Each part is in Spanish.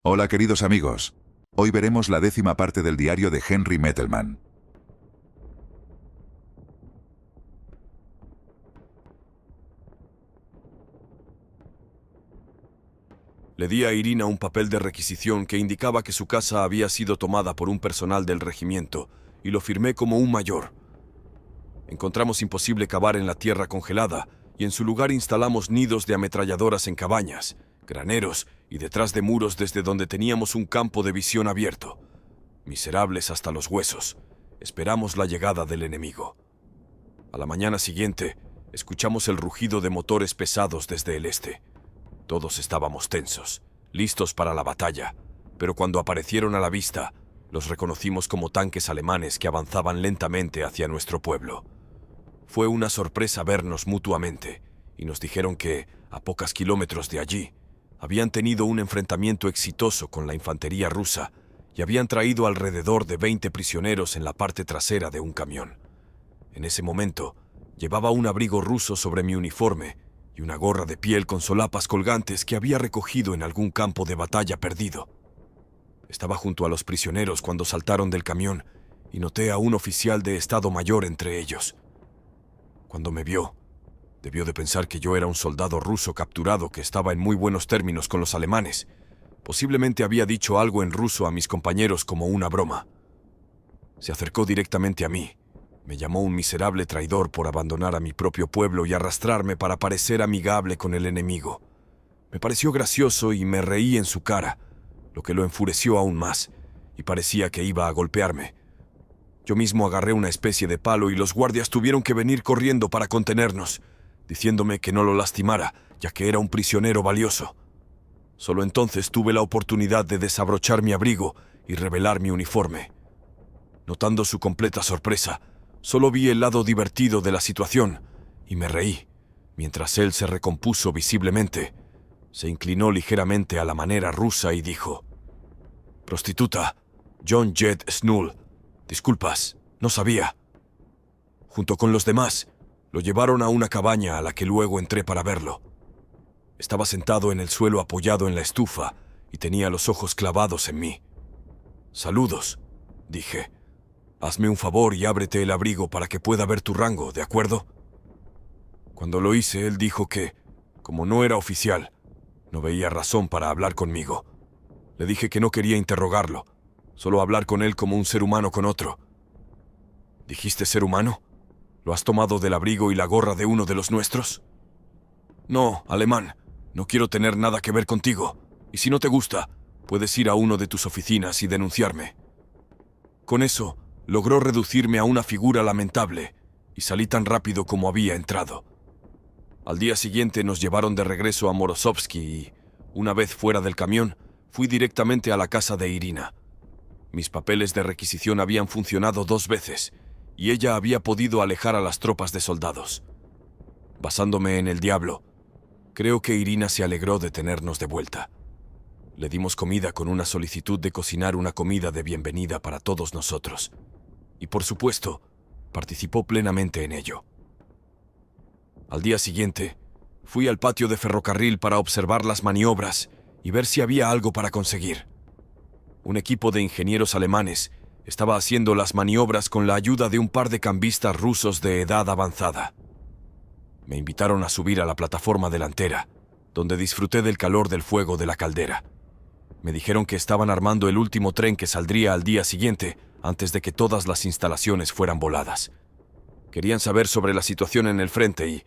Hola queridos amigos. Hoy veremos la 10ª parte del diario de Henry Mettelman. Le di a Irina un papel de requisición que indicaba que su casa había sido tomada por un personal del regimiento y lo firmé como un mayor. Encontramos imposible cavar en la tierra congelada y en su lugar instalamos nidos de ametralladoras en cabañas, graneros y detrás de muros desde donde teníamos un campo de visión abierto. Miserables hasta los huesos, esperamos la llegada del enemigo. A la mañana siguiente, escuchamos el rugido de motores pesados desde el este. Todos estábamos tensos, listos para la batalla, pero cuando aparecieron a la vista, los reconocimos como tanques alemanes que avanzaban lentamente hacia nuestro pueblo. Fue una sorpresa vernos mutuamente, y nos dijeron que, a pocos kilómetros de allí, habían tenido un enfrentamiento exitoso con la infantería rusa y habían traído alrededor de 20 prisioneros en la parte trasera de un camión. En ese momento, llevaba un abrigo ruso sobre mi uniforme y una gorra de piel con solapas colgantes que había recogido en algún campo de batalla perdido. Estaba junto a los prisioneros cuando saltaron del camión y noté a un oficial de Estado Mayor entre ellos. Cuando me vio, debió de pensar que yo era un soldado ruso capturado que estaba en muy buenos términos con los alemanes. Posiblemente había dicho algo en ruso a mis compañeros como una broma. Se acercó directamente a mí. Me llamó un miserable traidor por abandonar a mi propio pueblo y arrastrarme para parecer amigable con el enemigo. Me pareció gracioso y me reí en su cara, lo que lo enfureció aún más, y parecía que iba a golpearme. Yo mismo agarré una especie de palo y los guardias tuvieron que venir corriendo para contenernos, diciéndome que no lo lastimara, ya que era un prisionero valioso. Solo entonces tuve la oportunidad de desabrochar mi abrigo y revelar mi uniforme. Notando su completa sorpresa, solo vi el lado divertido de la situación y me reí, mientras él se recompuso visiblemente. Se inclinó ligeramente a la manera rusa y dijo: «Prostituta, John Jed Snull, disculpas, no sabía». Junto con los demás, lo llevaron a una cabaña a la que luego entré para verlo. Estaba sentado en el suelo apoyado en la estufa y tenía los ojos clavados en mí. «Saludos», dije. «Hazme un favor y ábrete el abrigo para que pueda ver tu rango, ¿de acuerdo?» Cuando lo hice, él dijo que, como no era oficial, no veía razón para hablar conmigo. Le dije que no quería interrogarlo, solo hablar con él como un ser humano con otro. «¿Dijiste ser humano? ¿Lo has tomado del abrigo y la gorra de uno de los nuestros?» «No, alemán, no quiero tener nada que ver contigo, y si no te gusta, puedes ir a uno de tus oficinas y denunciarme». Con eso, logró reducirme a una figura lamentable, y salí tan rápido como había entrado. Al día siguiente nos llevaron de regreso a Morozovsky y, una vez fuera del camión, fui directamente a la casa de Irina. Mis papeles de requisición habían funcionado 2 veces, y ella había podido alejar a las tropas de soldados. Basándome en el diablo, creo que Irina se alegró de tenernos de vuelta. Le dimos comida con una solicitud de cocinar una comida de bienvenida para todos nosotros. Y por supuesto, participó plenamente en ello. Al día siguiente, fui al patio de ferrocarril para observar las maniobras y ver si había algo para conseguir. Un equipo de ingenieros alemanes estaba haciendo las maniobras con la ayuda de un par de cambistas rusos de edad avanzada. Me invitaron a subir a la plataforma delantera, donde disfruté del calor del fuego de la caldera. Me dijeron que estaban armando el último tren que saldría al día siguiente, antes de que todas las instalaciones fueran voladas. Querían saber sobre la situación en el frente y,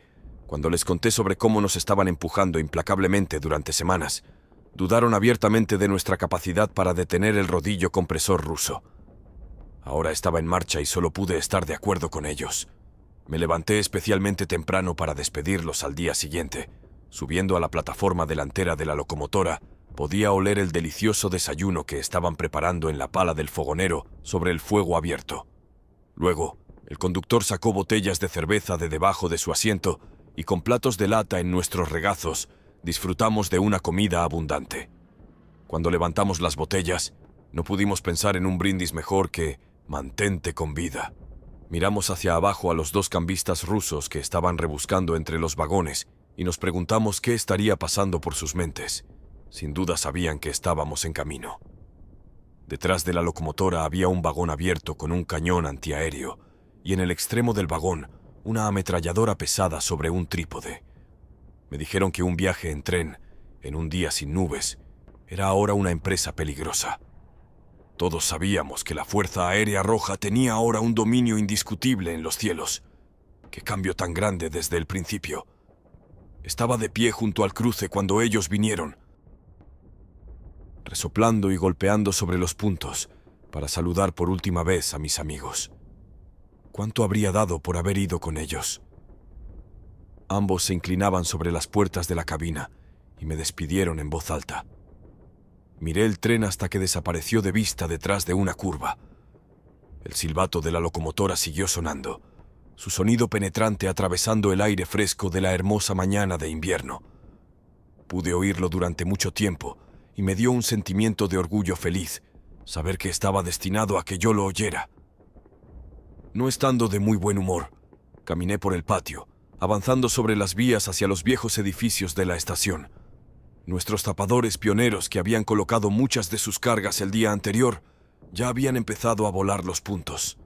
cuando les conté sobre cómo nos estaban empujando implacablemente durante semanas, dudaron abiertamente de nuestra capacidad para detener el rodillo compresor ruso. Ahora estaba en marcha y solo pude estar de acuerdo con ellos. Me levanté especialmente temprano para despedirlos al día siguiente. Subiendo a la plataforma delantera de la locomotora, podía oler el delicioso desayuno que estaban preparando en la pala del fogonero sobre el fuego abierto. Luego, el conductor sacó botellas de cerveza de debajo de su asiento y con platos de lata en nuestros regazos, disfrutamos de una comida abundante. Cuando levantamos las botellas, no pudimos pensar en un brindis mejor que «mantente con vida». Miramos hacia abajo a los 2 cambistas rusos que estaban rebuscando entre los vagones y nos preguntamos qué estaría pasando por sus mentes. Sin duda sabían que estábamos en camino. Detrás de la locomotora había un vagón abierto con un cañón antiaéreo y en el extremo del vagón una ametralladora pesada sobre un trípode. Me dijeron que un viaje en tren, en un día sin nubes, era ahora una empresa peligrosa. Todos sabíamos que la Fuerza Aérea Roja tenía ahora un dominio indiscutible en los cielos. ¡Qué cambio tan grande desde el principio! Estaba de pie junto al cruce cuando ellos vinieron, resoplando y golpeando sobre los puntos para saludar por última vez a mis amigos. ¿Cuánto habría dado por haber ido con ellos? Ambos se inclinaban sobre las puertas de la cabina y me despidieron en voz alta. Miré el tren hasta que desapareció de vista detrás de una curva. El silbato de la locomotora siguió sonando, su sonido penetrante atravesando el aire fresco de la hermosa mañana de invierno. Pude oírlo durante mucho tiempo y me dio un sentimiento de orgullo feliz, saber que estaba destinado a que yo lo oyera. No estando de muy buen humor, caminé por el patio, avanzando sobre las vías hacia los viejos edificios de la estación. Nuestros tapadores pioneros, que habían colocado muchas de sus cargas el día anterior, ya habían empezado a volar los puntos.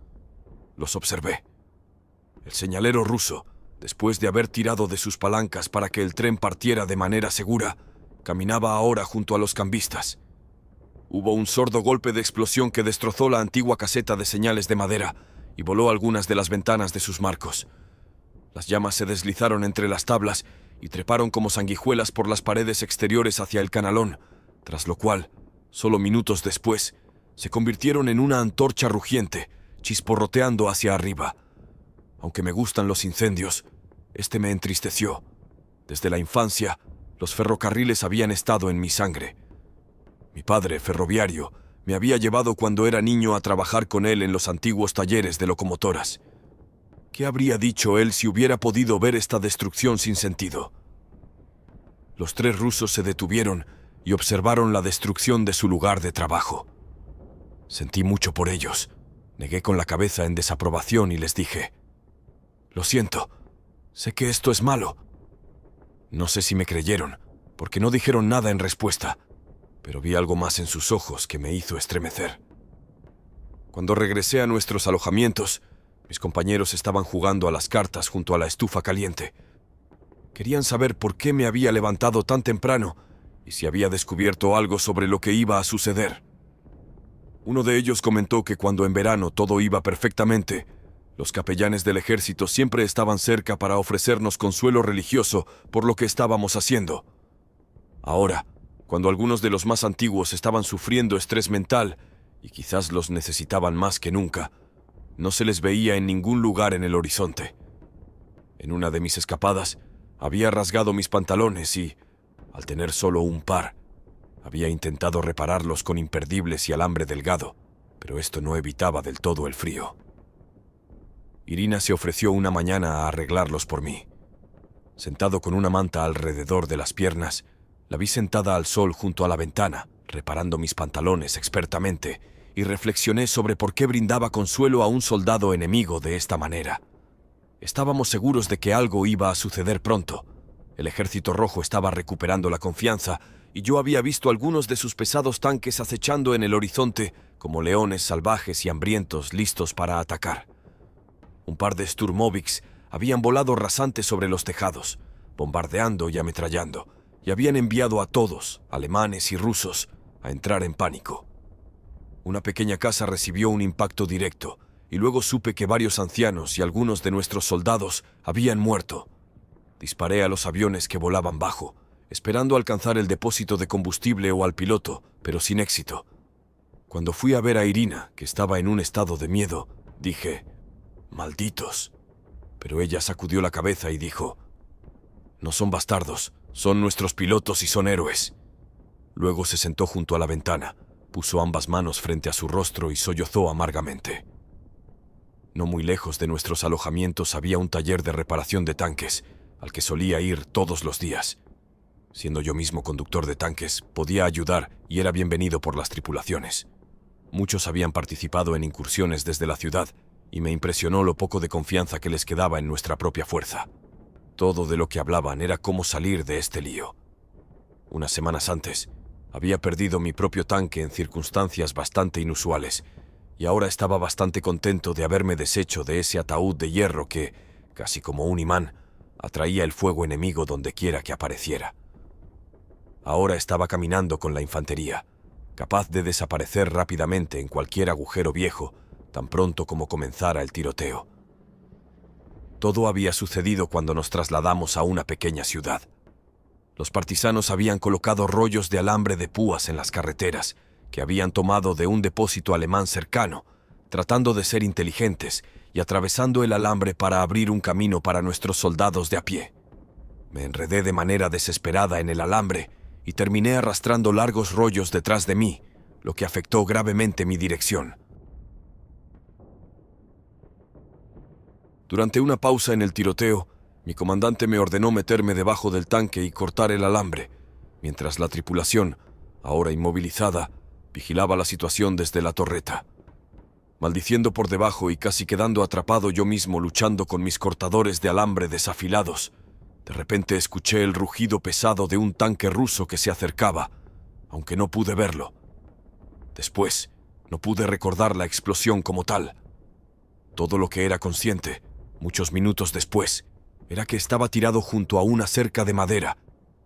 Los observé. El señalero ruso, después de haber tirado de sus palancas para que el tren partiera de manera segura, caminaba ahora junto a los cambistas. Hubo un sordo golpe de explosión que destrozó la antigua caseta de señales de madera y voló algunas de las ventanas de sus marcos. Las llamas se deslizaron entre las tablas y treparon como sanguijuelas por las paredes exteriores hacia el canalón, tras lo cual, solo minutos después, se convirtieron en una antorcha rugiente, chisporroteando hacia arriba. Aunque me gustan los incendios, este me entristeció. Desde la infancia, los ferrocarriles habían estado en mi sangre. Mi padre, ferroviario, me había llevado cuando era niño a trabajar con él en los antiguos talleres de locomotoras. ¿Qué habría dicho él si hubiera podido ver esta destrucción sin sentido? Los tres rusos se detuvieron y observaron la destrucción de su lugar de trabajo. Sentí mucho por ellos. Negué con la cabeza en desaprobación y les dije: «Lo siento, sé que esto es malo». No sé si me creyeron, porque no dijeron nada en respuesta, pero vi algo más en sus ojos que me hizo estremecer. Cuando regresé a nuestros alojamientos, mis compañeros estaban jugando a las cartas junto a la estufa caliente. Querían saber por qué me había levantado tan temprano y si había descubierto algo sobre lo que iba a suceder. Uno de ellos comentó que cuando en verano todo iba perfectamente, los capellanes del ejército siempre estaban cerca para ofrecernos consuelo religioso por lo que estábamos haciendo. Ahora, cuando algunos de los más antiguos estaban sufriendo estrés mental y quizás los necesitaban más que nunca, no se les veía en ningún lugar en el horizonte. En una de mis escapadas, había rasgado mis pantalones y, al tener solo un par, había intentado repararlos con imperdibles y alambre delgado, pero esto no evitaba del todo el frío. Irina se ofreció una mañana a arreglarlos por mí. Sentado con una manta alrededor de las piernas, la vi sentada al sol junto a la ventana, reparando mis pantalones expertamente, y reflexioné sobre por qué brindaba consuelo a un soldado enemigo de esta manera. Estábamos seguros de que algo iba a suceder pronto. El ejército rojo estaba recuperando la confianza, y yo había visto algunos de sus pesados tanques acechando en el horizonte como leones salvajes y hambrientos listos para atacar. Un par de Sturmovix habían volado rasantes sobre los tejados, bombardeando y ametrallando, y habían enviado a todos, alemanes y rusos, a entrar en pánico. Una pequeña casa recibió un impacto directo, y luego supe que varios ancianos y algunos de nuestros soldados habían muerto. Disparé a los aviones que volaban bajo, esperando alcanzar el depósito de combustible o al piloto, pero sin éxito. Cuando fui a ver a Irina, que estaba en un estado de miedo, dije: «Malditos». Pero ella sacudió la cabeza y dijo: «No son bastardos, son nuestros pilotos y son héroes». Luego se sentó junto a la ventana, puso ambas manos frente a su rostro y sollozó amargamente. No muy lejos de nuestros alojamientos había un taller de reparación de tanques, al que solía ir todos los días. Siendo yo mismo conductor de tanques, podía ayudar y era bienvenido por las tripulaciones. Muchos habían participado en incursiones desde la ciudad, y me impresionó lo poco de confianza que les quedaba en nuestra propia fuerza. Todo de lo que hablaban era cómo salir de este lío. Unas semanas antes, había perdido mi propio tanque en circunstancias bastante inusuales, y ahora estaba bastante contento de haberme deshecho de ese ataúd de hierro que, casi como un imán, atraía el fuego enemigo donde quiera que apareciera. Ahora estaba caminando con la infantería, capaz de desaparecer rápidamente en cualquier agujero viejo, tan pronto como comenzara el tiroteo. Todo había sucedido cuando nos trasladamos a una pequeña ciudad. Los partisanos habían colocado rollos de alambre de púas en las carreteras, que habían tomado de un depósito alemán cercano, tratando de ser inteligentes y atravesando el alambre para abrir un camino para nuestros soldados de a pie. Me enredé de manera desesperada en el alambre y terminé arrastrando largos rollos detrás de mí, lo que afectó gravemente mi dirección. Durante una pausa en el tiroteo, mi comandante me ordenó meterme debajo del tanque y cortar el alambre, mientras la tripulación, ahora inmovilizada, vigilaba la situación desde la torreta. Maldiciendo por debajo y casi quedando atrapado yo mismo luchando con mis cortadores de alambre desafilados, de repente escuché el rugido pesado de un tanque ruso que se acercaba, aunque no pude verlo. Después, no pude recordar la explosión como tal. Todo lo que era consciente, muchos minutos después, era que estaba tirado junto a una cerca de madera,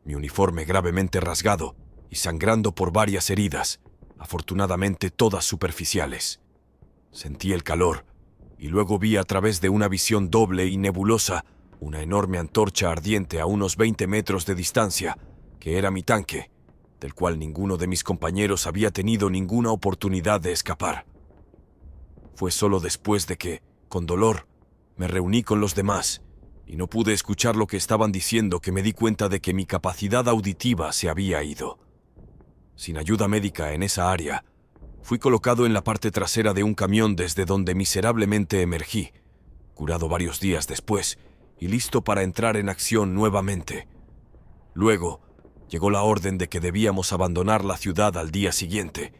mi uniforme gravemente rasgado y sangrando por varias heridas, afortunadamente todas superficiales. Sentí el calor, y luego vi a través de una visión doble y nebulosa una enorme antorcha ardiente a unos 20 metros de distancia, que era mi tanque, del cual ninguno de mis compañeros había tenido ninguna oportunidad de escapar. Fue solo después de que, con dolor, me reuní con los demás, y no pude escuchar lo que estaban diciendo que me di cuenta de que mi capacidad auditiva se había ido. Sin ayuda médica en esa área, fui colocado en la parte trasera de un camión desde donde miserablemente emergí, curado varios días después y listo para entrar en acción nuevamente. Luego, llegó la orden de que debíamos abandonar la ciudad al día siguiente.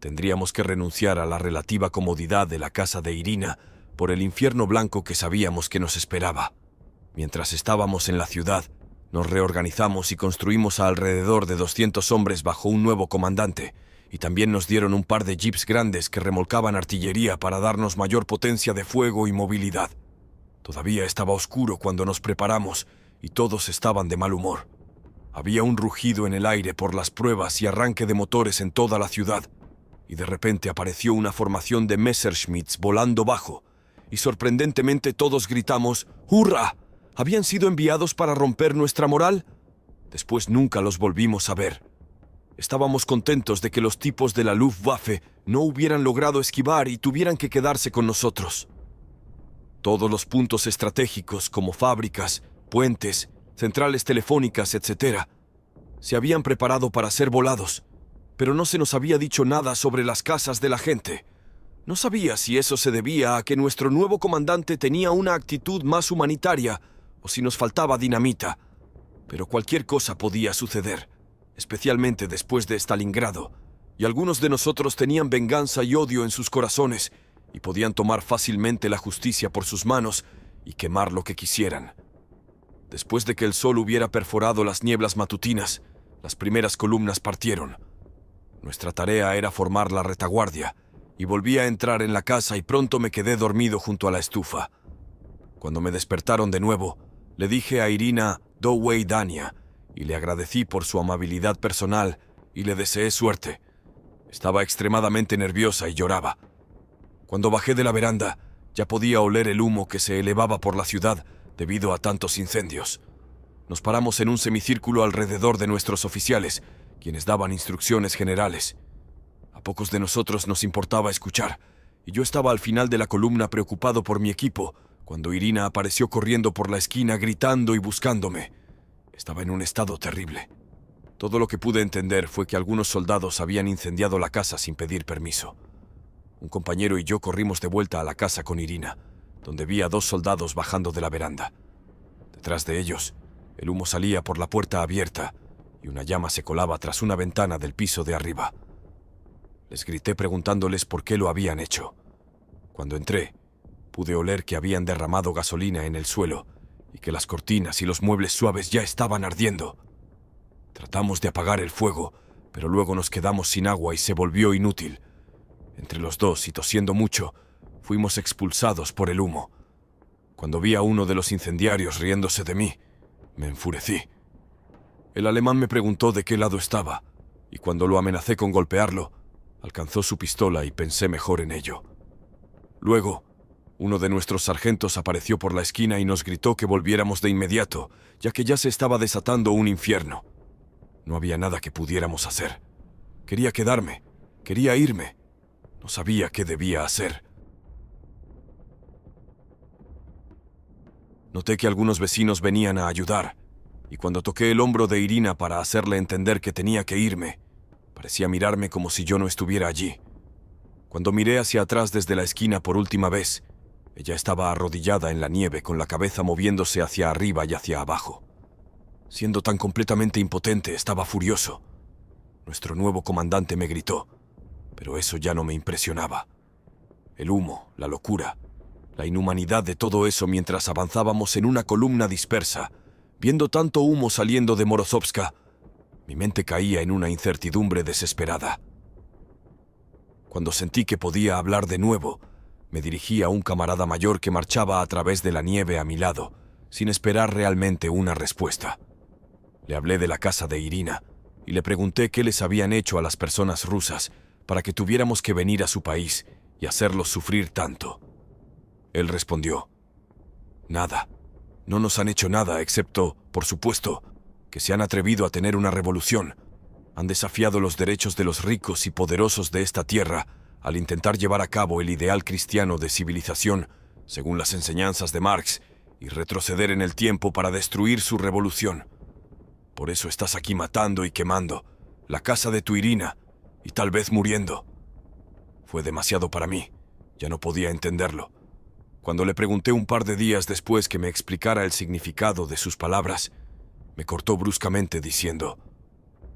Tendríamos que renunciar a la relativa comodidad de la casa de Irina por el infierno blanco que sabíamos que nos esperaba. Mientras estábamos en la ciudad, nos reorganizamos y construimos a alrededor de 200 hombres bajo un nuevo comandante, y también nos dieron un par de jeeps grandes que remolcaban artillería para darnos mayor potencia de fuego y movilidad. Todavía estaba oscuro cuando nos preparamos y todos estaban de mal humor. Había un rugido en el aire por las pruebas y arranque de motores en toda la ciudad, y de repente apareció una formación de Messerschmitts volando bajo, y sorprendentemente todos gritamos ¡Hurra! ¿Habían sido enviados para romper nuestra moral? Después nunca los volvimos a ver. Estábamos contentos de que los tipos de la Luftwaffe no hubieran logrado esquivar y tuvieran que quedarse con nosotros. Todos los puntos estratégicos, como fábricas, puentes, centrales telefónicas, etc., se habían preparado para ser volados, pero no se nos había dicho nada sobre las casas de la gente. No sabía si eso se debía a que nuestro nuevo comandante tenía una actitud más humanitaria o si nos faltaba dinamita, pero cualquier cosa podía suceder, especialmente después de Stalingrado, y algunos de nosotros tenían venganza y odio en sus corazones y podían tomar fácilmente la justicia por sus manos y quemar lo que quisieran. Después de que el sol hubiera perforado las nieblas matutinas, las primeras columnas partieron. Nuestra tarea era formar la retaguardia, y volví a entrar en la casa y pronto me quedé dormido junto a la estufa. Cuando me despertaron de nuevo, le dije a Irina "Dowey Dania", y le agradecí por su amabilidad personal y le deseé suerte. Estaba extremadamente nerviosa y lloraba. Cuando bajé de la veranda, ya podía oler el humo que se elevaba por la ciudad debido a tantos incendios. Nos paramos en un semicírculo alrededor de nuestros oficiales, quienes daban instrucciones generales. A pocos de nosotros nos importaba escuchar, y yo estaba al final de la columna preocupado por mi equipo, cuando Irina apareció corriendo por la esquina gritando y buscándome. Estaba en un estado terrible. Todo lo que pude entender fue que algunos soldados habían incendiado la casa sin pedir permiso. Un compañero y yo corrimos de vuelta a la casa con Irina, donde vi a 2 soldados bajando de la veranda. Detrás de ellos, el humo salía por la puerta abierta y una llama se colaba tras una ventana del piso de arriba. Les grité preguntándoles por qué lo habían hecho. Cuando entré, pude oler que habían derramado gasolina en el suelo y que las cortinas y los muebles suaves ya estaban ardiendo. Tratamos de apagar el fuego, pero luego nos quedamos sin agua y se volvió inútil. Entre los dos, y tosiendo mucho, fuimos expulsados por el humo. Cuando vi a uno de los incendiarios riéndose de mí, me enfurecí. El alemán me preguntó de qué lado estaba, y cuando lo amenacé con golpearlo, alcanzó su pistola y pensé mejor en ello. Luego, uno de nuestros sargentos apareció por la esquina y nos gritó que volviéramos de inmediato, ya que ya se estaba desatando un infierno. No había nada que pudiéramos hacer. Quería quedarme, quería irme. No sabía qué debía hacer. Noté que algunos vecinos venían a ayudar, y cuando toqué el hombro de Irina para hacerle entender que tenía que irme, parecía mirarme como si yo no estuviera allí. Cuando miré hacia atrás desde la esquina por última vez, ella estaba arrodillada en la nieve con la cabeza moviéndose hacia arriba y hacia abajo. Siendo tan completamente impotente, estaba furioso. Nuestro nuevo comandante me gritó, pero eso ya no me impresionaba. El humo, la locura, la inhumanidad de todo eso mientras avanzábamos en una columna dispersa, viendo tanto humo saliendo de Morozovska, mi mente caía en una incertidumbre desesperada. Cuando sentí que podía hablar de nuevo, me dirigí a un camarada mayor que marchaba a través de la nieve a mi lado, sin esperar realmente una respuesta. Le hablé de la casa de Irina y le pregunté qué les habían hecho a las personas rusas para que tuviéramos que venir a su país y hacerlos sufrir tanto. Él respondió: nada, no nos han hecho nada excepto, por supuesto, que se han atrevido a tener una revolución. Han desafiado los derechos de los ricos y poderosos de esta tierra al intentar llevar a cabo el ideal cristiano de civilización, según las enseñanzas de Marx, y retroceder en el tiempo para destruir su revolución. Por eso estás aquí matando y quemando la casa de tu Irina y tal vez muriendo. Fue demasiado para mí, ya no podía entenderlo. Cuando le pregunté un par de días después que me explicara el significado de sus palabras, me cortó bruscamente diciendo: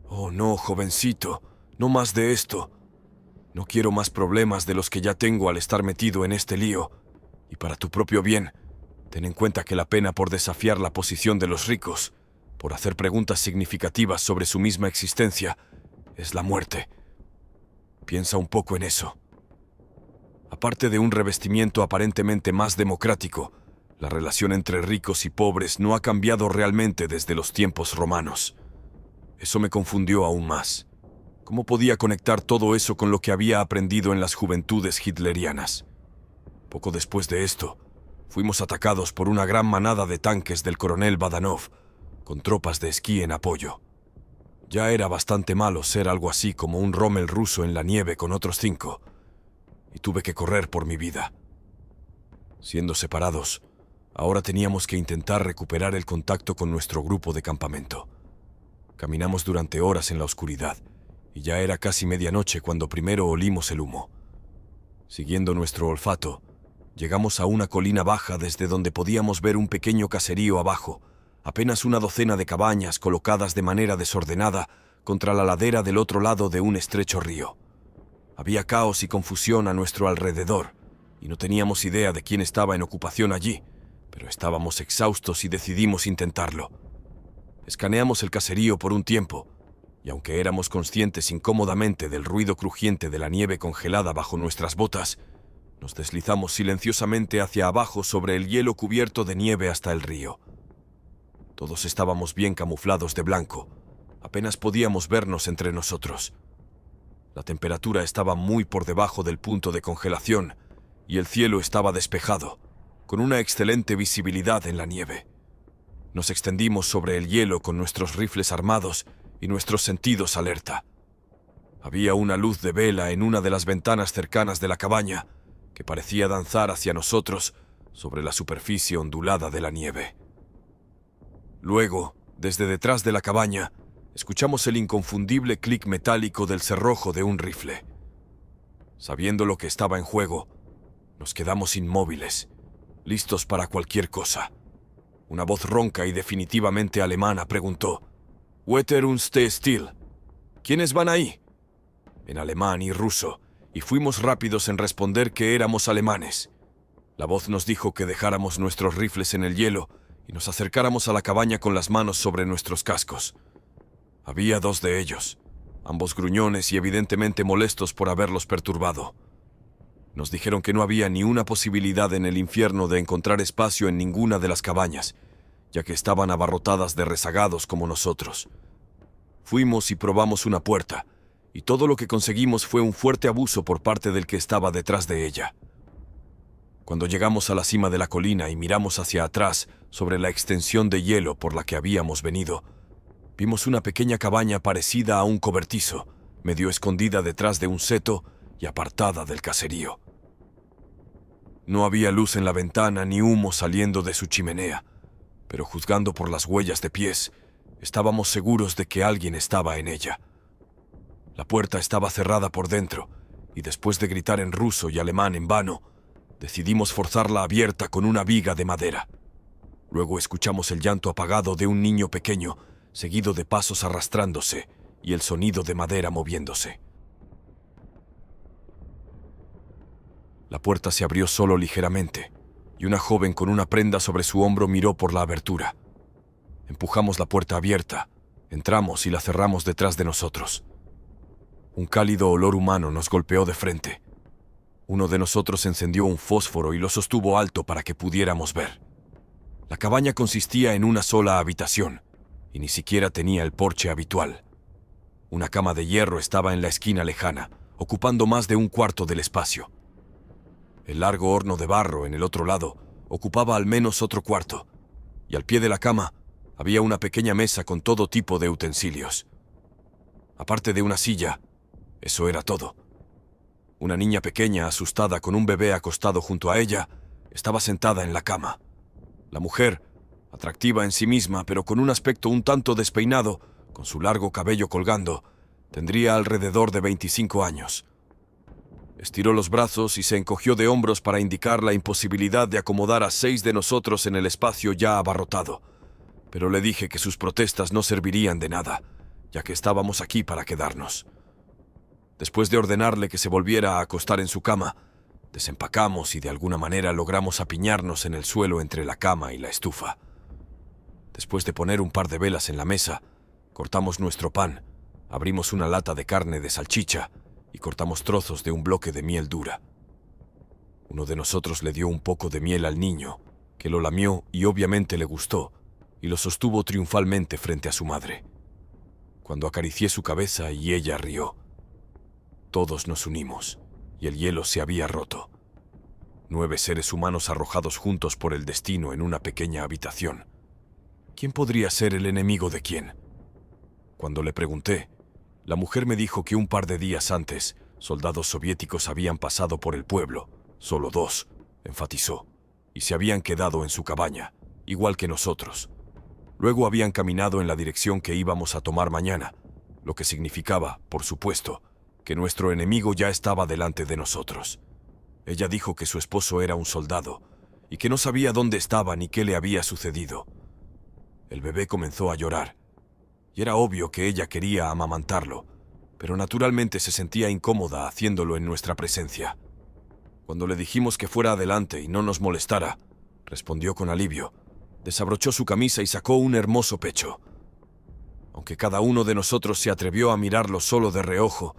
«Oh, no, jovencito, no más de esto. No quiero más problemas de los que ya tengo al estar metido en este lío. Y para tu propio bien, ten en cuenta que la pena por desafiar la posición de los ricos, por hacer preguntas significativas sobre su misma existencia, es la muerte. Piensa un poco en eso». Aparte de un revestimiento aparentemente más democrático, la relación entre ricos y pobres no ha cambiado realmente desde los tiempos romanos. Eso me confundió aún más. ¿Cómo podía conectar todo eso con lo que había aprendido en las juventudes hitlerianas? Poco después de esto, fuimos atacados por una gran manada de tanques del coronel Badanov, con tropas de esquí en apoyo. Ya era bastante malo ser algo así como un Rommel ruso en la nieve con otros 5, y tuve que correr por mi vida. Siendo separados, ahora teníamos que intentar recuperar el contacto con nuestro grupo de campamento. Caminamos durante horas en la oscuridad, y ya era casi medianoche cuando primero olimos el humo. Siguiendo nuestro olfato, llegamos a una colina baja desde donde podíamos ver un pequeño caserío abajo, apenas una docena de cabañas colocadas de manera desordenada contra la ladera del otro lado de un estrecho río. Había caos y confusión a nuestro alrededor, y no teníamos idea de quién estaba en ocupación allí, pero estábamos exhaustos y decidimos intentarlo. Escaneamos el caserío por un tiempo, y aunque éramos conscientes incómodamente del ruido crujiente de la nieve congelada bajo nuestras botas, nos deslizamos silenciosamente hacia abajo sobre el hielo cubierto de nieve hasta el río. Todos estábamos bien camuflados de blanco, apenas podíamos vernos entre nosotros. La temperatura estaba muy por debajo del punto de congelación y el cielo estaba despejado, con una excelente visibilidad en la nieve. Nos extendimos sobre el hielo con nuestros rifles armados y nuestros sentidos alerta. Había una luz de vela en una de las ventanas cercanas de la cabaña que parecía danzar hacia nosotros sobre la superficie ondulada de la nieve. Luego, desde detrás de la cabaña, escuchamos el inconfundible clic metálico del cerrojo de un rifle. Sabiendo lo que estaba en juego, nos quedamos inmóviles, listos para cualquier cosa. Una voz ronca y definitivamente alemana preguntó: «Wetter und steh still». ¿Quiénes van ahí? En alemán y ruso, y fuimos rápidos en responder que éramos alemanes. La voz nos dijo que dejáramos nuestros rifles en el hielo y nos acercáramos a la cabaña con las manos sobre nuestros cascos. Había 2 de ellos, ambos gruñones y evidentemente molestos por haberlos perturbado. Nos dijeron que no había ni una posibilidad en el infierno de encontrar espacio en ninguna de las cabañas, ya que estaban abarrotadas de rezagados como nosotros. Fuimos y probamos una puerta, y todo lo que conseguimos fue un fuerte abuso por parte del que estaba detrás de ella. Cuando llegamos a la cima de la colina y miramos hacia atrás sobre la extensión de hielo por la que habíamos venido, vimos una pequeña cabaña parecida a un cobertizo, medio escondida detrás de un seto y apartada del caserío. No había luz en la ventana ni humo saliendo de su chimenea, pero juzgando por las huellas de pies, estábamos seguros de que alguien estaba en ella. La puerta estaba cerrada por dentro, y después de gritar en ruso y alemán en vano, decidimos forzarla abierta con una viga de madera. Luego escuchamos el llanto apagado de un niño pequeño, seguido de pasos arrastrándose y el sonido de madera moviéndose. La puerta se abrió solo ligeramente, y una joven con una prenda sobre su hombro miró por la abertura. Empujamos la puerta abierta, entramos y la cerramos detrás de nosotros. Un cálido olor humano nos golpeó de frente. Uno de nosotros encendió un fósforo y lo sostuvo alto para que pudiéramos ver. La cabaña consistía en una sola habitación, y ni siquiera tenía el porche habitual. Una cama de hierro estaba en la esquina lejana, ocupando más de un cuarto del espacio. El largo horno de barro en el otro lado ocupaba al menos otro cuarto, y al pie de la cama había una pequeña mesa con todo tipo de utensilios. Aparte de una silla, eso era todo. Una niña pequeña, asustada con un bebé acostado junto a ella, estaba sentada en la cama. La mujer, atractiva en sí misma, pero con un aspecto un tanto despeinado, con su largo cabello colgando, tendría alrededor de 25 años. Estiró los brazos y se encogió de hombros para indicar la imposibilidad de acomodar a 6 de nosotros en el espacio ya abarrotado. Pero le dije que sus protestas no servirían de nada, ya que estábamos aquí para quedarnos. Después de ordenarle que se volviera a acostar en su cama, desempacamos y de alguna manera logramos apiñarnos en el suelo entre la cama y la estufa. Después de poner un par de velas en la mesa, cortamos nuestro pan, abrimos una lata de carne de salchicha y cortamos trozos de un bloque de miel dura. Uno de nosotros le dio un poco de miel al niño, que lo lamió y obviamente le gustó, y lo sostuvo triunfalmente frente a su madre. Cuando acaricié su cabeza y ella rió. Todos nos unimos, y el hielo se había roto. 9 seres humanos arrojados juntos por el destino en una pequeña habitación. ¿Quién podría ser el enemigo de quién? Cuando le pregunté, la mujer me dijo que un par de días antes, soldados soviéticos habían pasado por el pueblo, solo 2, enfatizó, y se habían quedado en su cabaña, igual que nosotros. Luego habían caminado en la dirección que íbamos a tomar mañana, lo que significaba, por supuesto, que nuestro enemigo ya estaba delante de nosotros. Ella dijo que su esposo era un soldado, y que no sabía dónde estaba ni qué le había sucedido. El bebé comenzó a llorar, y era obvio que ella quería amamantarlo, pero naturalmente se sentía incómoda haciéndolo en nuestra presencia. Cuando le dijimos que fuera adelante y no nos molestara, respondió con alivio, desabrochó su camisa y sacó un hermoso pecho. Aunque cada uno de nosotros se atrevió a mirarlo solo de reojo,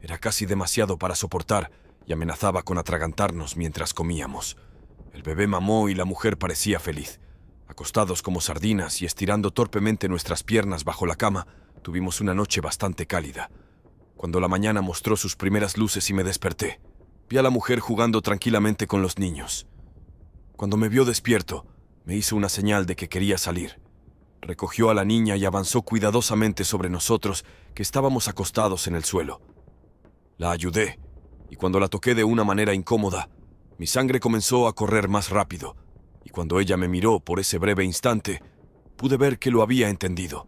era casi demasiado para soportar y amenazaba con atragantarnos mientras comíamos. El bebé mamó y la mujer parecía feliz. Acostados como sardinas y estirando torpemente nuestras piernas bajo la cama, tuvimos una noche bastante cálida. Cuando la mañana mostró sus primeras luces y me desperté, vi a la mujer jugando tranquilamente con los niños. Cuando me vio despierto, me hizo una señal de que quería salir. Recogió a la niña y avanzó cuidadosamente sobre nosotros, que estábamos acostados en el suelo. La ayudé, y cuando la toqué de una manera incómoda, mi sangre comenzó a correr más rápido, y cuando ella me miró por ese breve instante, pude ver que lo había entendido.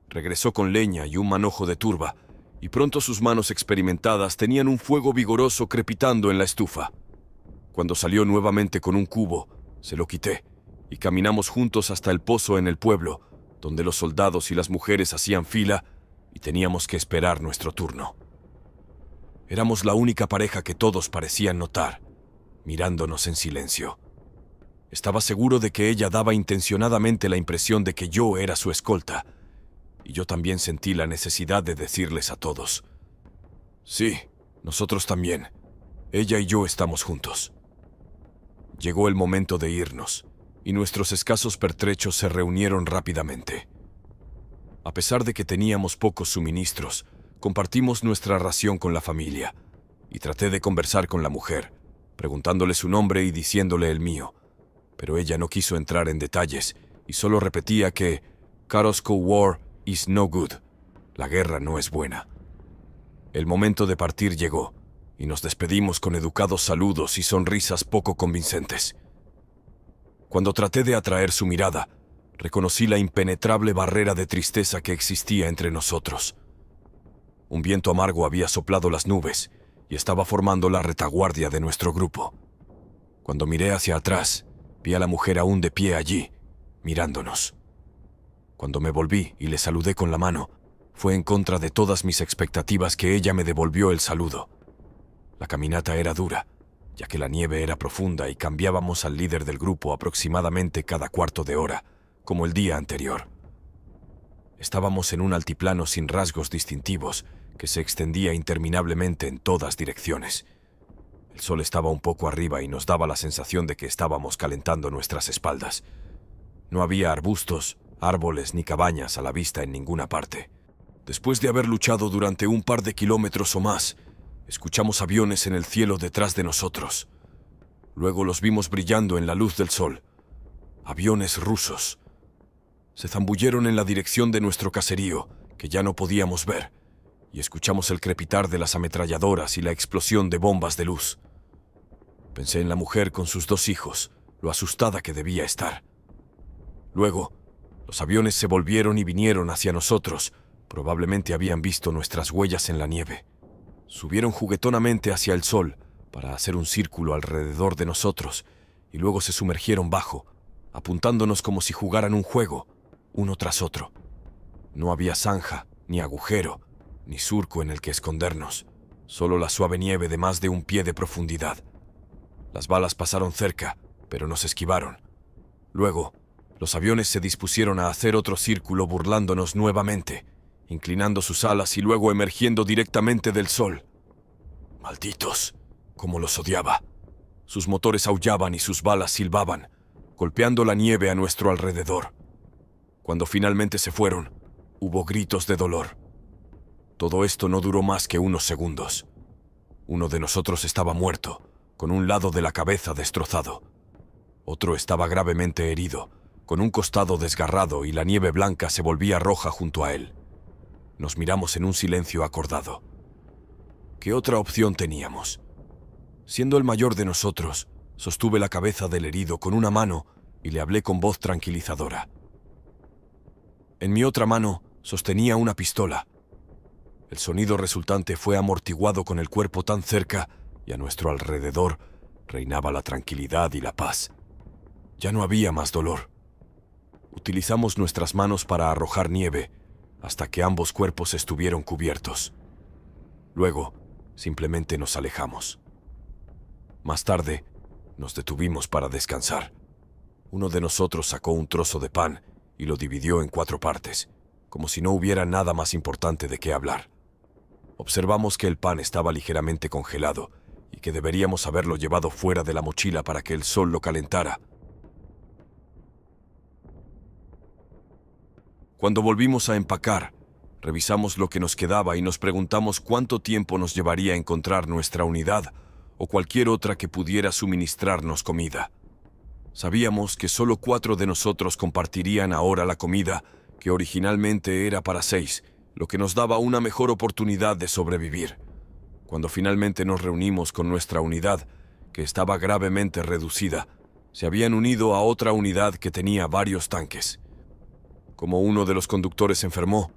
Regresó con leña y un manojo de turba, y pronto sus manos experimentadas tenían un fuego vigoroso crepitando en la estufa. Cuando salió nuevamente con un cubo, se lo quité, y caminamos juntos hasta el pozo en el pueblo, donde los soldados y las mujeres hacían fila, y teníamos que esperar nuestro turno. Éramos la única pareja que todos parecían notar, mirándonos en silencio. Estaba seguro de que ella daba intencionadamente la impresión de que yo era su escolta, y yo también sentí la necesidad de decirles a todos: sí, nosotros también. Ella y yo estamos juntos. Llegó el momento de irnos, y nuestros escasos pertrechos se reunieron rápidamente. A pesar de que teníamos pocos suministros, compartimos nuestra ración con la familia, y traté de conversar con la mujer, preguntándole su nombre y diciéndole el mío, pero ella no quiso entrar en detalles y solo repetía que Korosko War is no good, la guerra no es buena. El momento de partir llegó, y nos despedimos con educados saludos y sonrisas poco convincentes. Cuando traté de atraer su mirada, reconocí la impenetrable barrera de tristeza que existía entre nosotros. Un viento amargo había soplado las nubes y estaba formando la retaguardia de nuestro grupo. Cuando miré hacia atrás, vi a la mujer aún de pie allí, mirándonos. Cuando me volví y le saludé con la mano, fue en contra de todas mis expectativas que ella me devolvió el saludo. La caminata era dura, ya que la nieve era profunda y cambiábamos al líder del grupo aproximadamente cada cuarto de hora, como el día anterior. Estábamos en un altiplano sin rasgos distintivos que se extendía interminablemente en todas direcciones. El sol estaba un poco arriba y nos daba la sensación de que estábamos calentando nuestras espaldas. No había arbustos, árboles ni cabañas a la vista en ninguna parte. Después de haber luchado durante un par de kilómetros o más, escuchamos aviones en el cielo detrás de nosotros. Luego los vimos brillando en la luz del sol. Aviones rusos. Se zambulleron en la dirección de nuestro caserío, que ya no podíamos ver, y escuchamos el crepitar de las ametralladoras y la explosión de bombas de luz. Pensé en la mujer con sus 2 hijos, lo asustada que debía estar. Luego, los aviones se volvieron y vinieron hacia nosotros. Probablemente habían visto nuestras huellas en la nieve. Subieron juguetonamente hacia el sol para hacer un círculo alrededor de nosotros y luego se sumergieron bajo, apuntándonos como si jugaran un juego, uno tras otro. No había zanja, ni agujero, ni surco en el que escondernos, solo la suave nieve de más de 1 pie de profundidad. Las balas pasaron cerca, pero nos esquivaron. Luego, los aviones se dispusieron a hacer otro círculo burlándonos nuevamente, inclinando sus alas y luego emergiendo directamente del sol. ¡Malditos! ¡Cómo los odiaba! Sus motores aullaban y sus balas silbaban, golpeando la nieve a nuestro alrededor. Cuando finalmente se fueron, hubo gritos de dolor. Todo esto no duró más que unos segundos. Uno de nosotros estaba muerto, con un lado de la cabeza destrozado. Otro estaba gravemente herido, con un costado desgarrado y la nieve blanca se volvía roja junto a él. Nos miramos en un silencio acordado. ¿Qué otra opción teníamos? Siendo el mayor de nosotros, sostuve la cabeza del herido con una mano y le hablé con voz tranquilizadora. En mi otra mano sostenía una pistola. El sonido resultante fue amortiguado con el cuerpo tan cerca y a nuestro alrededor reinaba la tranquilidad y la paz. Ya no había más dolor. Utilizamos nuestras manos para arrojar nieve hasta que ambos cuerpos estuvieron cubiertos. Luego, simplemente nos alejamos. Más tarde, nos detuvimos para descansar. Uno de nosotros sacó un trozo de pan y lo dividió en 4 partes, como si no hubiera nada más importante de qué hablar. Observamos que el pan estaba ligeramente congelado y que deberíamos haberlo llevado fuera de la mochila para que el sol lo calentara. Cuando volvimos a empacar, revisamos lo que nos quedaba y nos preguntamos cuánto tiempo nos llevaría a encontrar nuestra unidad o cualquier otra que pudiera suministrarnos comida. Sabíamos que solo 4 de nosotros compartirían ahora la comida, que originalmente era para 6, lo que nos daba una mejor oportunidad de sobrevivir. Cuando finalmente nos reunimos con nuestra unidad, que estaba gravemente reducida, se habían unido a otra unidad que tenía varios tanques. Como uno de los conductores enfermó,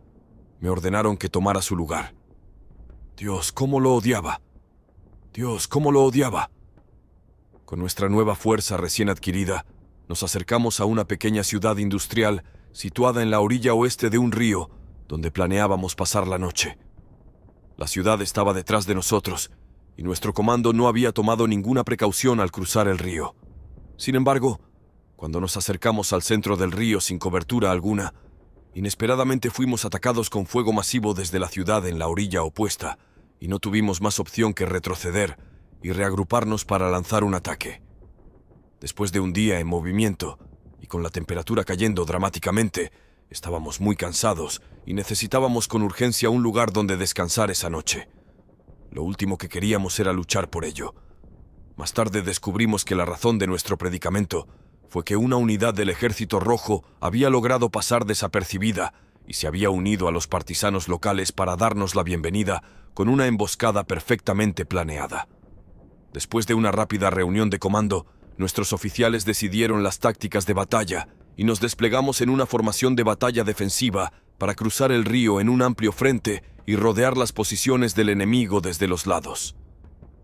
me ordenaron que tomara su lugar. Dios, cómo lo odiaba. Dios, cómo lo odiaba. Con nuestra nueva fuerza recién adquirida, nos acercamos a una pequeña ciudad industrial situada en la orilla oeste de un río, donde planeábamos pasar la noche. La ciudad estaba detrás de nosotros, y nuestro comando no había tomado ninguna precaución al cruzar el río. Sin embargo, cuando nos acercamos al centro del río sin cobertura alguna, Inesperadamente fuimos atacados con fuego masivo desde la ciudad en la orilla opuesta, y no tuvimos más opción que retroceder y reagruparnos para lanzar un ataque. Después de un día en movimiento, y con la temperatura cayendo dramáticamente, estábamos muy cansados y necesitábamos con urgencia un lugar donde descansar esa noche. Lo último que queríamos era luchar por ello. Más tarde descubrimos que la razón de nuestro predicamento fue que una unidad del Ejército Rojo había logrado pasar desapercibida y se había unido a los partisanos locales para darnos la bienvenida con una emboscada perfectamente planeada. Después de una rápida reunión de comando, nuestros oficiales decidieron las tácticas de batalla y nos desplegamos en una formación de batalla defensiva para cruzar el río en un amplio frente y rodear las posiciones del enemigo desde los lados.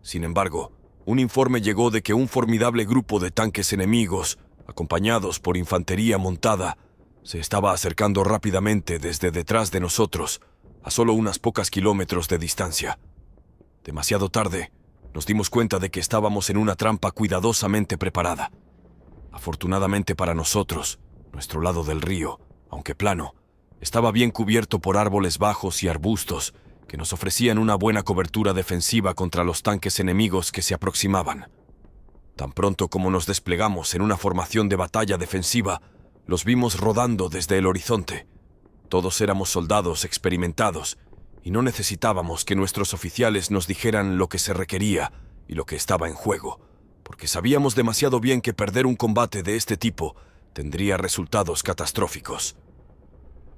Sin embargo, un informe llegó de que un formidable grupo de tanques enemigos, acompañados por infantería montada, se estaba acercando rápidamente desde detrás de nosotros, a solo unas pocas kilómetros de distancia. Demasiado tarde, nos dimos cuenta de que estábamos en una trampa cuidadosamente preparada. Afortunadamente para nosotros, nuestro lado del río, aunque plano, estaba bien cubierto por árboles bajos y arbustos que nos ofrecían una buena cobertura defensiva contra los tanques enemigos que se aproximaban. Tan pronto como nos desplegamos en una formación de batalla defensiva, los vimos rodando desde el horizonte. Todos éramos soldados experimentados y no necesitábamos que nuestros oficiales nos dijeran lo que se requería y lo que estaba en juego, porque sabíamos demasiado bien que perder un combate de este tipo tendría resultados catastróficos.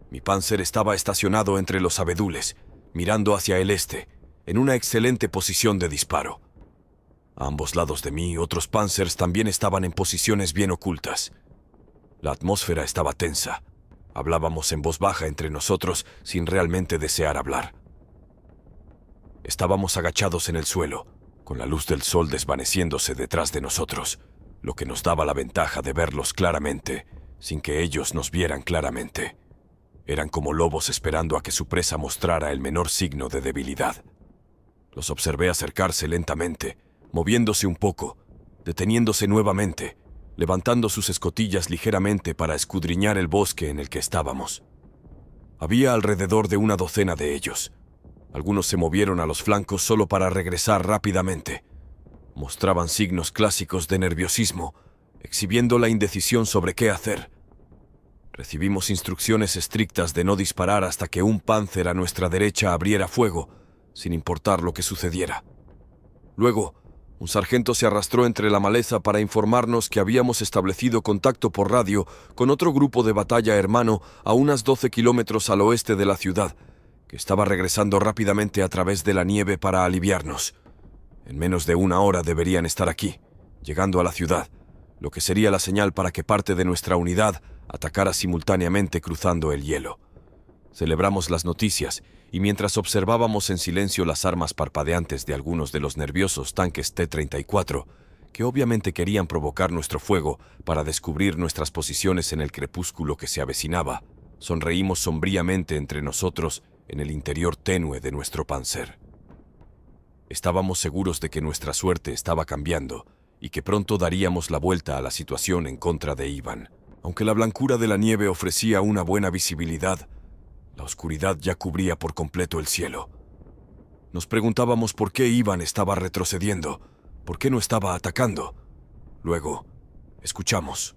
Mi Panzer estaba estacionado entre los abedules, mirando hacia el este, en una excelente posición de disparo. A ambos lados de mí, otros Panzers también estaban en posiciones bien ocultas. La atmósfera estaba tensa. Hablábamos en voz baja entre nosotros sin realmente desear hablar. Estábamos agachados en el suelo, con la luz del sol desvaneciéndose detrás de nosotros, lo que nos daba la ventaja de verlos claramente, sin que ellos nos vieran claramente. Eran como lobos esperando a que su presa mostrara el menor signo de debilidad. Los observé acercarse lentamente, moviéndose un poco, deteniéndose nuevamente, levantando sus escotillas ligeramente para escudriñar el bosque en el que estábamos. Había alrededor de una docena de ellos. Algunos se movieron a los flancos solo para regresar rápidamente. Mostraban signos clásicos de nerviosismo, exhibiendo la indecisión sobre qué hacer. Recibimos instrucciones estrictas de no disparar hasta que un Panzer a nuestra derecha abriera fuego, sin importar lo que sucediera. Luego, un sargento se arrastró entre la maleza para informarnos que habíamos establecido contacto por radio con otro grupo de batalla hermano a unas 12 kilómetros al oeste de la ciudad, que estaba regresando rápidamente a través de la nieve para aliviarnos. En menos de una hora deberían estar aquí, llegando a la ciudad, lo que sería la señal para que parte de nuestra unidad atacara simultáneamente cruzando el hielo. Celebramos las noticias y mientras observábamos en silencio las armas parpadeantes de algunos de los nerviosos tanques T-34, que obviamente querían provocar nuestro fuego para descubrir nuestras posiciones en el crepúsculo que se avecinaba, sonreímos sombríamente entre nosotros en el interior tenue de nuestro Panzer. Estábamos seguros de que nuestra suerte estaba cambiando y que pronto daríamos la vuelta a la situación en contra de Ivan. Aunque la blancura de la nieve ofrecía una buena visibilidad, la oscuridad ya cubría por completo el cielo. Nos preguntábamos por qué Ivan estaba retrocediendo, por qué no estaba atacando. Luego, escuchamos.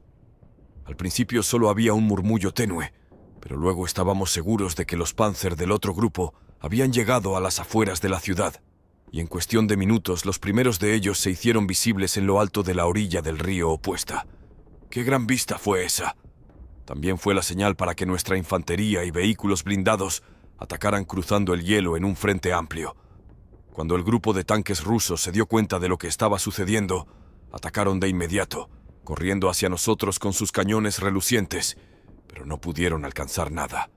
Al principio solo había un murmullo tenue, pero luego estábamos seguros de que los Panzer del otro grupo habían llegado a las afueras de la ciudad, y en cuestión de minutos los primeros de ellos se hicieron visibles en lo alto de la orilla del río opuesta. ¡Qué gran vista fue esa! También fue la señal para que nuestra infantería y vehículos blindados atacaran cruzando el hielo en un frente amplio. Cuando el grupo de tanques rusos se dio cuenta de lo que estaba sucediendo, atacaron de inmediato, corriendo hacia nosotros con sus cañones relucientes, pero no pudieron alcanzar nada.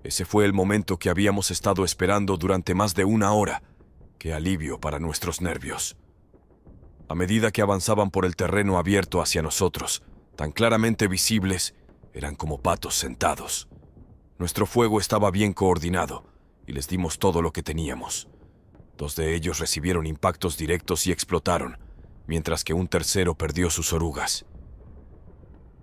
Ese fue el momento que habíamos estado esperando durante más de una hora. ¡Qué alivio para nuestros nervios! A medida que avanzaban por el terreno abierto hacia nosotros, tan claramente visibles, eran como patos sentados. Nuestro fuego estaba bien coordinado y les dimos todo lo que teníamos. 2 de ellos recibieron impactos directos y explotaron, mientras que un tercero perdió sus orugas.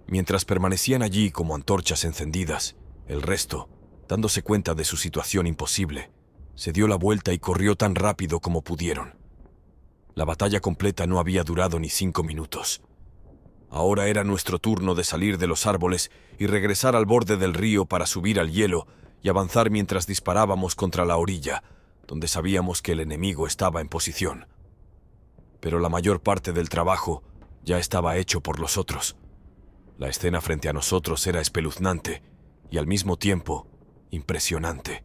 Mientras permanecían allí como antorchas encendidas, El resto, dándose cuenta de su situación imposible, se dio la vuelta y corrió tan rápido como pudieron. La batalla completa no había durado ni 5 minutos. Ahora era nuestro turno de salir de los árboles y regresar al borde del río para subir al hielo y avanzar mientras disparábamos contra la orilla, donde sabíamos que el enemigo estaba en posición. Pero la mayor parte del trabajo ya estaba hecho por los otros. La escena frente a nosotros era espeluznante y al mismo tiempo impresionante.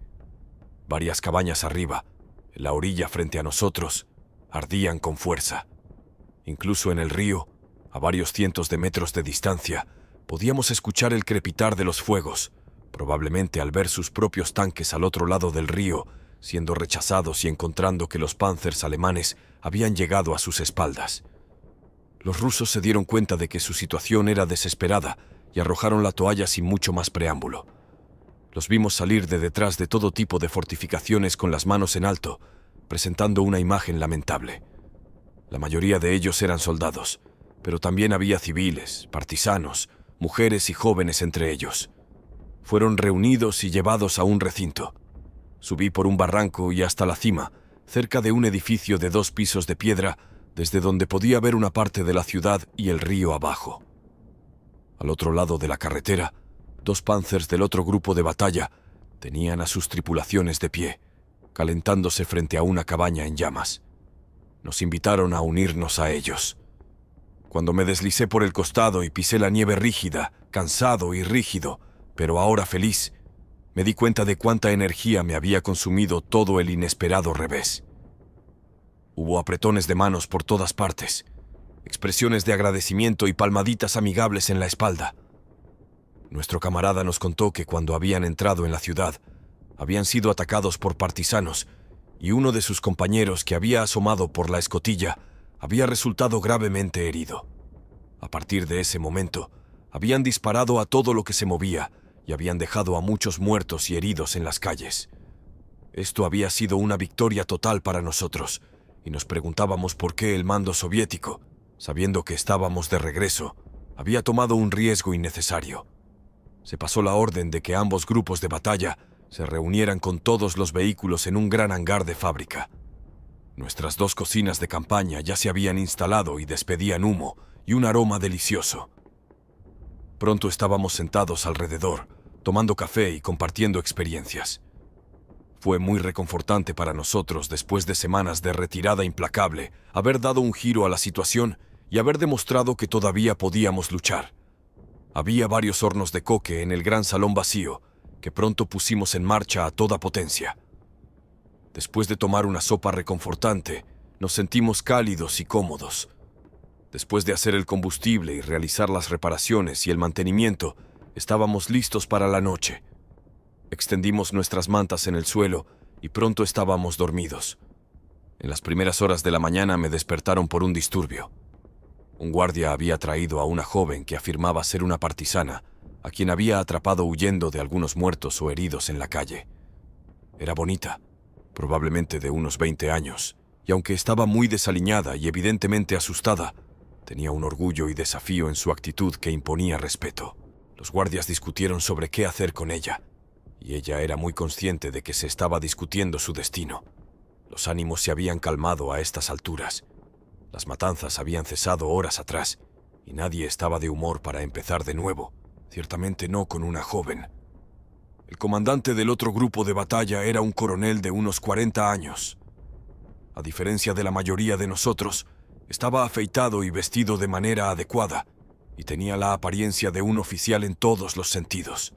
Varias cabañas arriba, en la orilla frente a nosotros, ardían con fuerza. Incluso en el río, a varios cientos de metros de distancia, podíamos escuchar el crepitar de los fuegos, probablemente al ver sus propios tanques al otro lado del río, siendo rechazados y encontrando que los Panzers alemanes habían llegado a sus espaldas. Los rusos se dieron cuenta de que su situación era desesperada y arrojaron la toalla sin mucho más preámbulo. Los vimos salir de detrás de todo tipo de fortificaciones con las manos en alto, presentando una imagen lamentable. La mayoría de ellos eran soldados, pero también había civiles, partisanos, mujeres y jóvenes entre ellos. Fueron reunidos y llevados a un recinto. Subí por un barranco y hasta la cima, cerca de un edificio de 2 pisos de piedra, desde donde podía ver una parte de la ciudad y el río abajo. Al otro lado de la carretera, 2 Panzers del otro grupo de batalla tenían a sus tripulaciones de pie, calentándose frente a una cabaña en llamas. Nos invitaron a unirnos a ellos. Cuando me deslicé por el costado y pisé la nieve rígida, cansado y rígido, pero ahora feliz, me di cuenta de cuánta energía me había consumido todo el inesperado revés. Hubo apretones de manos por todas partes, expresiones de agradecimiento y palmaditas amigables en la espalda. Nuestro camarada nos contó que cuando habían entrado en la ciudad, habían sido atacados por partisanos y uno de sus compañeros que había asomado por la escotilla había resultado gravemente herido. A partir de ese momento, habían disparado a todo lo que se movía y habían dejado a muchos muertos y heridos en las calles. Esto había sido una victoria total para nosotros, y nos preguntábamos por qué el mando soviético, sabiendo que estábamos de regreso, había tomado un riesgo innecesario. Se pasó la orden de que ambos grupos de batalla se reunieran con todos los vehículos en un gran hangar de fábrica. Nuestras 2 cocinas de campaña ya se habían instalado y despedían humo y un aroma delicioso. Pronto estábamos sentados alrededor, tomando café y compartiendo experiencias. Fue muy reconfortante para nosotros, después de semanas de retirada implacable, haber dado un giro a la situación y haber demostrado que todavía podíamos luchar. Había varios hornos de coque en el gran salón vacío, que pronto pusimos en marcha a toda potencia. Después de tomar una sopa reconfortante, nos sentimos cálidos y cómodos. Después de hacer el combustible y realizar las reparaciones y el mantenimiento, estábamos listos para la noche. Extendimos nuestras mantas en el suelo y pronto estábamos dormidos. En las primeras horas de la mañana me despertaron por un disturbio. Un guardia había traído a una joven que afirmaba ser una partisana, a quien había atrapado huyendo de algunos muertos o heridos en la calle. Era bonita, probablemente de unos 20 años, y aunque estaba muy desaliñada y evidentemente asustada, tenía un orgullo y desafío en su actitud que imponía respeto. Los guardias discutieron sobre qué hacer con ella, y ella era muy consciente de que se estaba discutiendo su destino. Los ánimos se habían calmado a estas alturas. Las matanzas habían cesado horas atrás, y nadie estaba de humor para empezar de nuevo, ciertamente no con una joven. El comandante del otro grupo de batalla era un coronel de unos 40 años. A diferencia de la mayoría de nosotros, estaba afeitado y vestido de manera adecuada, y tenía la apariencia de un oficial en todos los sentidos.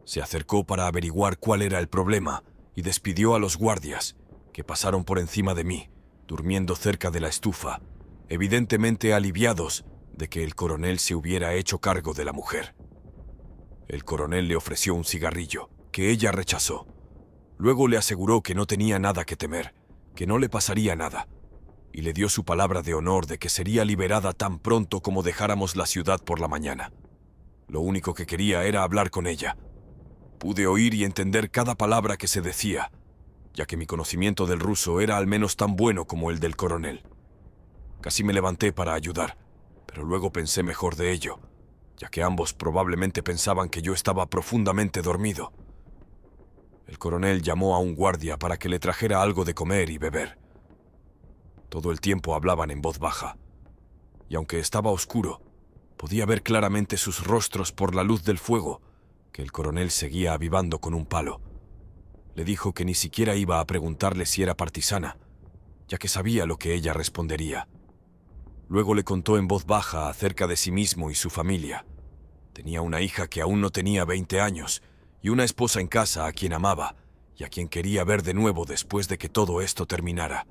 Se acercó para averiguar cuál era el problema y despidió a los guardias, que pasaron por encima de mí, durmiendo cerca de la estufa, evidentemente aliviados de que el coronel se hubiera hecho cargo de la mujer. El coronel le ofreció un cigarrillo, que ella rechazó. Luego le aseguró que no tenía nada que temer, que no le pasaría nada, y le dio su palabra de honor de que sería liberada tan pronto como dejáramos la ciudad por la mañana. Lo único que quería era hablar con ella. Pude oír y entender cada palabra que se decía, ya que mi conocimiento del ruso era al menos tan bueno como el del coronel. Casi me levanté para ayudar, pero luego pensé mejor de ello. ya que ambos probablemente pensaban que yo estaba profundamente dormido. El coronel llamó a un guardia para que le trajera algo de comer y beber. Todo el tiempo hablaban en voz baja, y aunque estaba oscuro, podía ver claramente sus rostros por la luz del fuego que el coronel seguía avivando con un palo. Le dijo que ni siquiera iba a preguntarle si era partisana, ya que sabía lo que ella respondería. Luego le contó en voz baja acerca de sí mismo y su familia. Tenía una hija que aún no tenía 20 años y una esposa en casa a quien amaba y a quien quería ver de nuevo después de que todo esto terminara.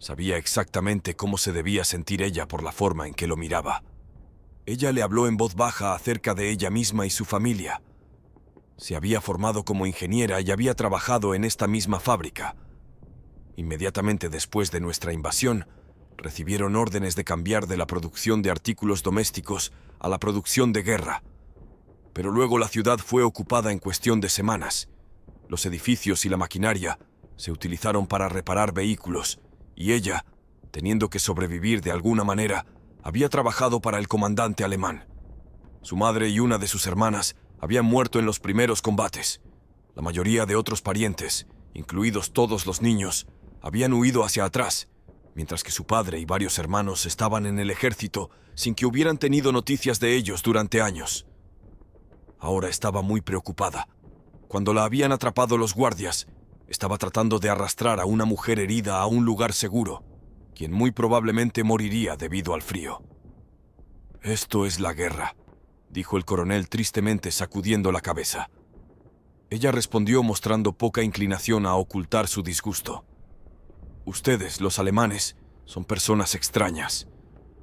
Sabía exactamente cómo se debía sentir ella por la forma en que lo miraba. Ella le habló en voz baja acerca de ella misma y su familia. Se había formado como ingeniera y había trabajado en esta misma fábrica. Inmediatamente después de nuestra invasión, recibieron órdenes de cambiar de la producción de artículos domésticos a la producción de guerra. Pero luego la ciudad fue ocupada en cuestión de semanas. Los edificios y la maquinaria se utilizaron para reparar vehículos, y ella, teniendo que sobrevivir de alguna manera, había trabajado para el comandante alemán. Su madre y una de sus hermanas habían muerto en los primeros combates. La mayoría de otros parientes, incluidos todos los niños, habían huido hacia atrás, mientras que su padre y varios hermanos estaban en el ejército sin que hubieran tenido noticias de ellos durante años. Ahora estaba muy preocupada. Cuando la habían atrapado los guardias, estaba tratando de arrastrar a una mujer herida a un lugar seguro, quien muy probablemente moriría debido al frío. «Esto es la guerra», dijo el coronel tristemente sacudiendo la cabeza. Ella respondió mostrando poca inclinación a ocultar su disgusto. «Ustedes, los alemanes, son personas extrañas.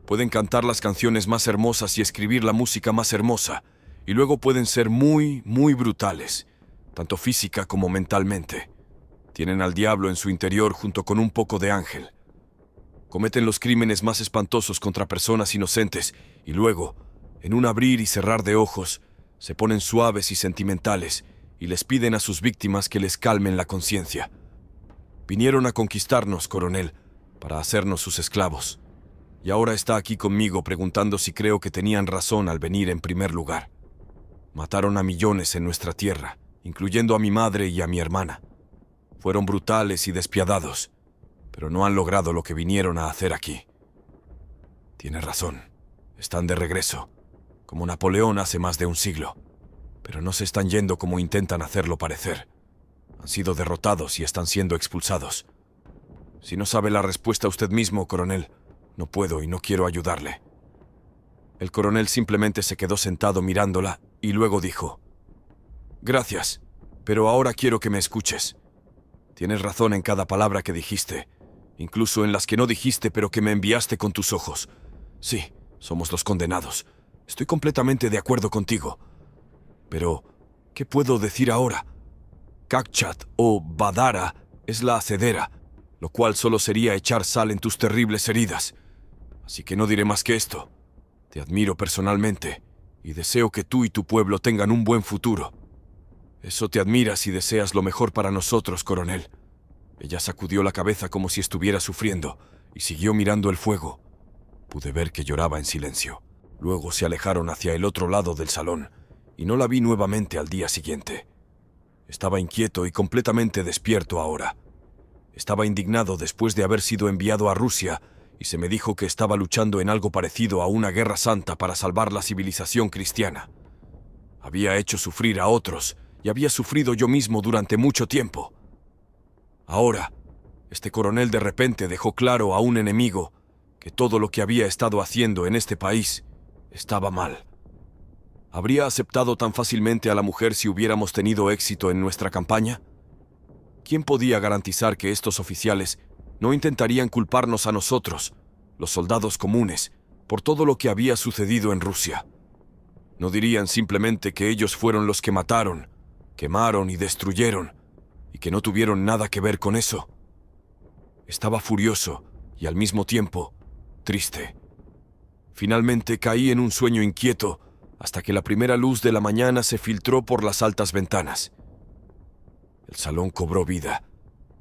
Pueden cantar las canciones más hermosas y escribir la música más hermosa, y luego pueden ser muy, muy brutales, tanto física como mentalmente. Tienen al diablo en su interior junto con un poco de ángel. Cometen los crímenes más espantosos contra personas inocentes y luego, en un abrir y cerrar de ojos, se ponen suaves y sentimentales y les piden a sus víctimas que les calmen la conciencia. Vinieron a conquistarnos, coronel, para hacernos sus esclavos. Y ahora está aquí conmigo preguntando si creo que tenían razón al venir en primer lugar. Mataron a millones en nuestra tierra, incluyendo a mi madre y a mi hermana. Fueron brutales y despiadados, pero no han logrado lo que vinieron a hacer aquí. Tiene razón, están de regreso, como Napoleón hace más de un siglo, pero no se están yendo como intentan hacerlo parecer. Han sido derrotados y están siendo expulsados. Si no sabe la respuesta usted mismo, coronel, no puedo y no quiero ayudarle». El coronel simplemente se quedó sentado mirándola y luego dijo: «Gracias, pero ahora quiero que me escuches. Tienes razón en cada palabra que dijiste, incluso en las que no dijiste pero que me enviaste con tus ojos. Sí, somos los condenados. Estoy completamente de acuerdo contigo. Pero, ¿qué puedo decir ahora? Kakchat o Badara es la hacedera, lo cual solo sería echar sal en tus terribles heridas. Así que no diré más que esto. Te admiro personalmente y deseo que tú y tu pueblo tengan un buen futuro. Eso te admiras y deseas lo mejor para nosotros, coronel». Ella sacudió la cabeza como si estuviera sufriendo y siguió mirando el fuego. Pude ver que lloraba en silencio. Luego se alejaron hacia el otro lado del salón y no la vi nuevamente al día siguiente. Estaba inquieto y completamente despierto ahora. Estaba indignado después de haber sido enviado a Rusia y se me dijo que estaba luchando en algo parecido a una guerra santa para salvar la civilización cristiana. Había hecho sufrir a otros y había sufrido yo mismo durante mucho tiempo. Ahora, este coronel de repente dejó claro a un enemigo que todo lo que había estado haciendo en este país estaba mal. ¿Habría aceptado tan fácilmente a la mujer si hubiéramos tenido éxito en nuestra campaña? ¿Quién podía garantizar que estos oficiales no intentarían culparnos a nosotros, los soldados comunes, por todo lo que había sucedido en Rusia? ¿No dirían simplemente que ellos fueron los que mataron, quemaron y destruyeron, y que no tuvieron nada que ver con eso? Estaba furioso y al mismo tiempo triste. Finalmente caí en un sueño inquieto hasta que la primera luz de la mañana se filtró por las altas ventanas. El salón cobró vida,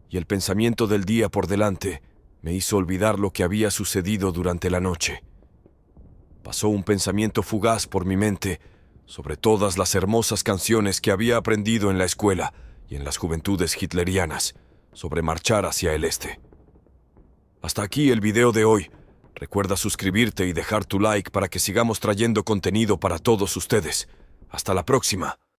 y el pensamiento del día por delante me hizo olvidar lo que había sucedido durante la noche. pasó un pensamiento fugaz por mi mente sobre todas las hermosas canciones que había aprendido en la escuela y en las juventudes hitlerianas sobre marchar hacia el este. Hasta aquí el video de hoy. Recuerda suscribirte y dejar tu like para que sigamos trayendo contenido para todos ustedes. Hasta la próxima.